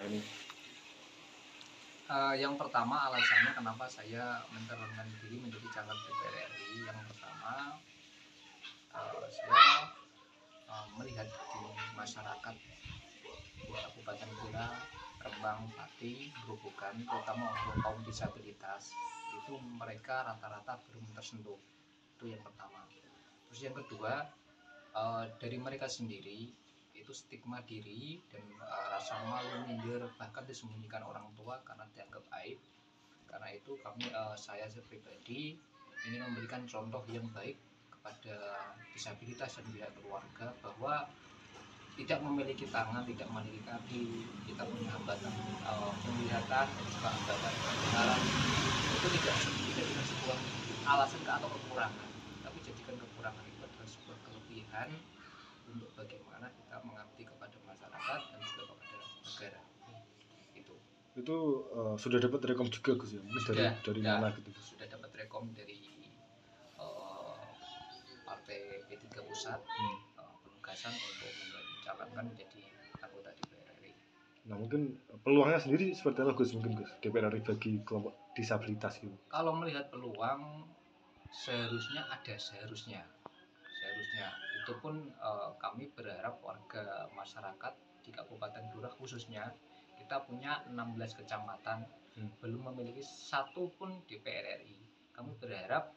ini? Yang pertama alasannya kenapa saya mencalonkan diri menjadi caleg DPR RI, yang pertama saya melihat di masyarakat di Kabupaten Blora, Rembang, Pati, Grobogan, terutama untuk kaum disabilitas itu mereka rata-rata belum tersentuh. Itu yang pertama. Terus yang kedua, dari mereka sendiri itu stigma diri dan rasa malu, minder, bahkan disembunyikan orang tua karena dianggap aib. Karena itu saya pribadi ingin memberikan contoh yang baik kepada disabilitas dan pihak keluarga bahwa tidak memiliki tangan, tidak memiliki kaki, kita punya hambatan penglihatan dan juga hambatan pendengaran, itu tidak dijadikan sebuah alasan atau kekurangan, tapi jadikan kekurangan itu adalah sebuah kelebihan untuk bagaimana kita mengabdi kepada masyarakat dan juga kepada negara. Itu sudah dapat rekom juga Gus ya? Dari mana gitu? Sudah dapat rekom dari Partai P3 Pusat, penugasan untuk mencalonkan menjadi anggota DPR RI. Nah mungkin peluangnya sendiri seperti apa Gus, mungkin Gus, DPR RI bagi kelompok disabilitas gitu? Kalau melihat peluang seharusnya itu pun kami berharap warga masyarakat di Kabupaten Blora khususnya kita punya 16 kecamatan belum memiliki satu pun DPR RI. Kami berharap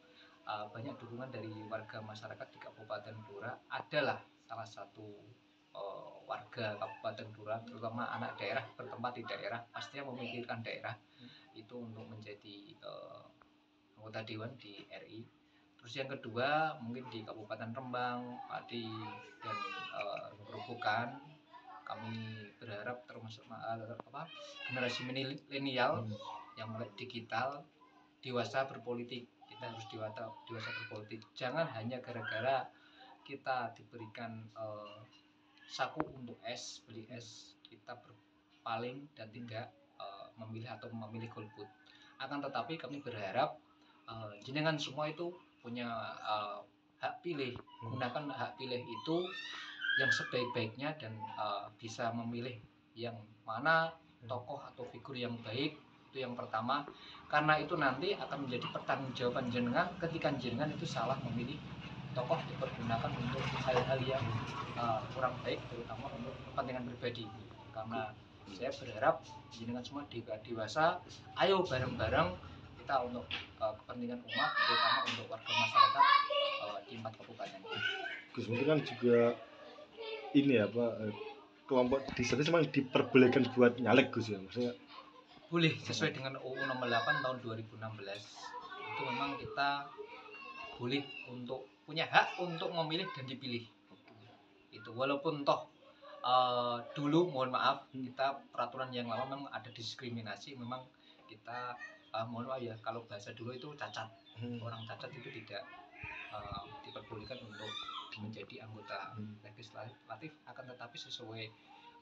banyak dukungan dari warga masyarakat di Kabupaten Blora adalah salah satu warga Kabupaten Blora, terutama anak daerah bertempat di daerah, pastinya memikirkan daerah itu untuk menjadi anggota dewan di RI. Terus yang kedua mungkin di Kabupaten Rembang, Pati dan Grobogan kami berharap termasuk generasi milenial yang melek digital, dewasa berpolitik. Kita harus dewasa berpolitik. Jangan hanya gara-gara kita diberikan saku untuk es, beli es, kita berpaling dan tidak memilih atau memilih golput. Akan tetapi kami berharap jenengan semua itu punya hak pilih. Gunakan hak pilih itu yang sebaik-baiknya dan bisa memilih yang mana tokoh atau figur yang baik. Itu yang pertama, karena itu nanti akan menjadi pertanggungjawaban jenengan ketika jenengan itu salah memilih tokoh dipergunakan untuk hal-hal yang kurang baik, terutama untuk kepentingan pribadi. Karena saya berharap jenengan semua dewasa, ayo bareng-bareng kita untuk kepentingan umat, terutama untuk warga masyarakat di 4 kabupaten. Gus, mungkin kan juga ini kelompok disabilitas memang diperbolehkan buat nyalek Gus ya, maksudnya? Boleh, sesuai dengan UU nomor 8 tahun 2016 itu memang kita boleh untuk punya hak untuk memilih dan dipilih. Itu walaupun toh dulu mohon maaf kita peraturan yang lama memang ada diskriminasi, memang kita mohon maaf ya kalau bahasa dulu itu cacat. Orang cacat itu tidak diperbolehkan untuk menjadi anggota legislatif, akan tetapi sesuai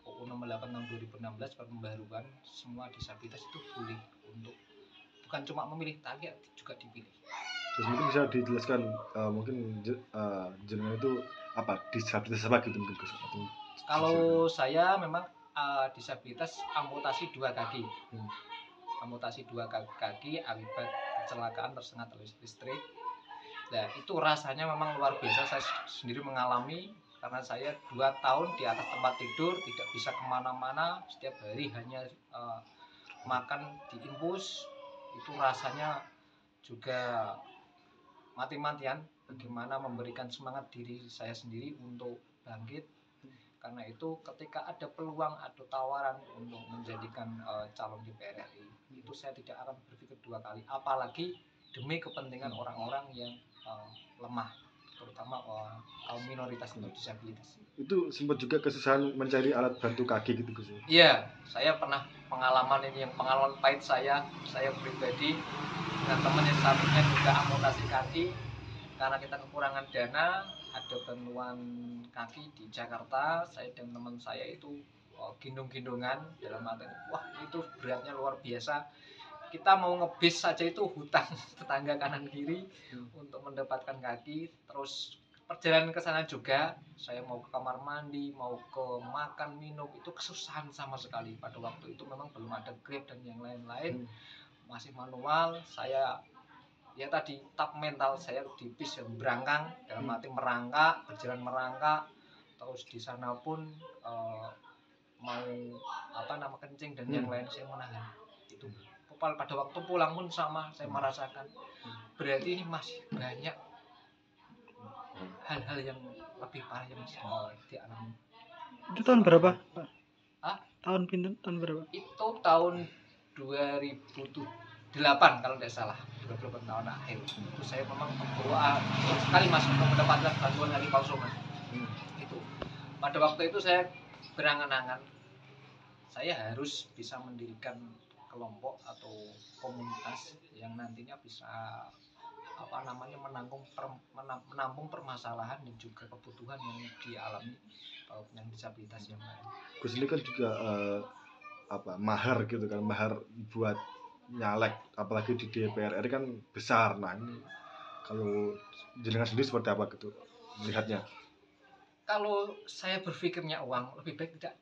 UU nomor 8 tahun 2016 pembaruan semua disabilitas itu boleh untuk bukan cuma memilih tapi juga dipilih. Terus mungkin bisa dijelaskan mungkin jenengan itu apa disabilitas apa gitu mungkin Gus? Kalau saya memang disabilitas amputasi 2 kaki. Amputasi 2 kaki akibat kecelakaan tersengat listrik. Nah itu rasanya memang luar biasa, saya sendiri mengalami karena saya 2 tahun di atas tempat tidur, tidak bisa kemana-mana, setiap hari hanya makan di infus. Itu rasanya juga mati-matian, bagaimana memberikan semangat diri saya sendiri untuk bangkit. Karena itu ketika ada peluang, ada tawaran untuk menjadikan calon DPR RI, itu saya tidak akan berpikir 2 kali, apalagi demi kepentingan orang-orang yang lemah, terutama kaum minoritas atau disabilitas. Itu sempat juga kesusahan mencari alat bantu kaki gitu Gus? Iya, saya pernah pengalaman ini, yang pengalaman pahit saya pribadi dengan teman yang satunya juga amputasi kaki. Karena kita kekurangan dana, ada bantuan kaki di Jakarta, saya dan teman saya itu gendong-gendongan dalam arti wah itu beratnya luar biasa. Kita mau ngebis saja itu hutang tetangga kanan kiri untuk mendapatkan kaki. Terus perjalanan ke sana juga saya mau ke kamar mandi, mau ke makan minum itu kesusahan sama sekali. Pada waktu itu memang belum ada Grab dan yang lain-lain, masih manual. Saya ya tadi tap mental saya di bis yang berangkang, dalam arti merangkak, berjalan merangkak. Terus di sana pun mau kencing dan yang lain saya menahan itu. Pada waktu pulang pun sama, saya merasakan berarti ini masih banyak hal-hal yang lebih parah yang masih dialami. Itu tahun berapa, Pak? Tahun berapa? Itu tahun 2008 kalau tidak salah, 2008 tahun akhir. Itu saya memang berdoa sekali Mas untuk mendapatkan bantuan dari Pak Soman. Itu pada waktu itu saya berangan-angan saya harus bisa mendirikan kelompok atau komunitas yang nantinya bisa menampung permasalahan dan juga kebutuhan yang dialami yang disabilitas yang lain. Gus ini kan juga mahar gitu kan, mahar buat nyalek apalagi di DPR RI kan besar. Nah ini kalau jenengan sendiri seperti apa gitu melihatnya? Kalau saya berpikirnya uang, lebih baik tidak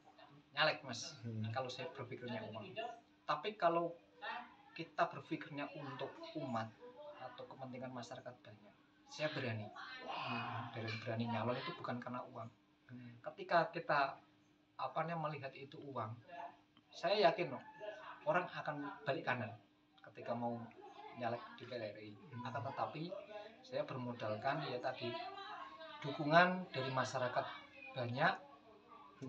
nyalek Mas. Kalau saya berpikirnya uang, tapi kalau kita berpikirnya untuk umat atau kepentingan masyarakat banyak, saya berani. Berani nyalon itu bukan karena uang. Ketika kita melihat itu uang, saya yakin orang akan balik kanan ketika mau nyalek di PRRI. Akan tetapi saya bermodalkan ya tadi dukungan dari masyarakat banyak,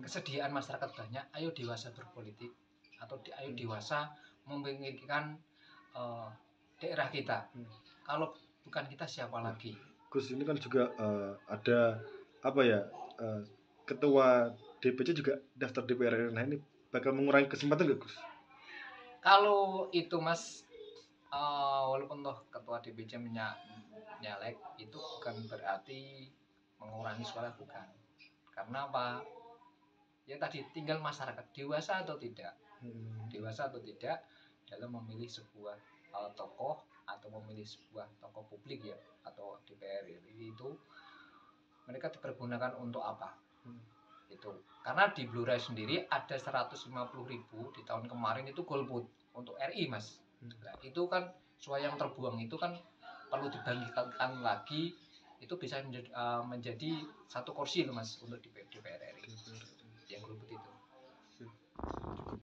kesediaan masyarakat banyak. Ayo dewasa berpolitik atau ayo dewasa memikirkan daerah kita. Kalau bukan kita siapa lagi? Gus ini kan juga ada ketua DPC juga daftar DPR. Nah ini bakal mengurangi kesempatan nggak Gus? Kalau itu Mas, walaupun toh ketua DPC nyalek itu bukan berarti mengurangi suara, bukan. Karena apa? Ya tadi tinggal masyarakat dewasa atau tidak dalam memilih sebuah tokoh atau memilih sebuah tokoh publik ya atau DPR itu mereka dipergunakan untuk apa? Itu karena di Blora sendiri ada 150.000 di tahun kemarin itu golput untuk RI Mas. Nah, itu kan suara yang terbuang itu kan perlu dibangkitkan lagi, itu bisa menjadi satu kursi loh Mas untuk di DPR RI.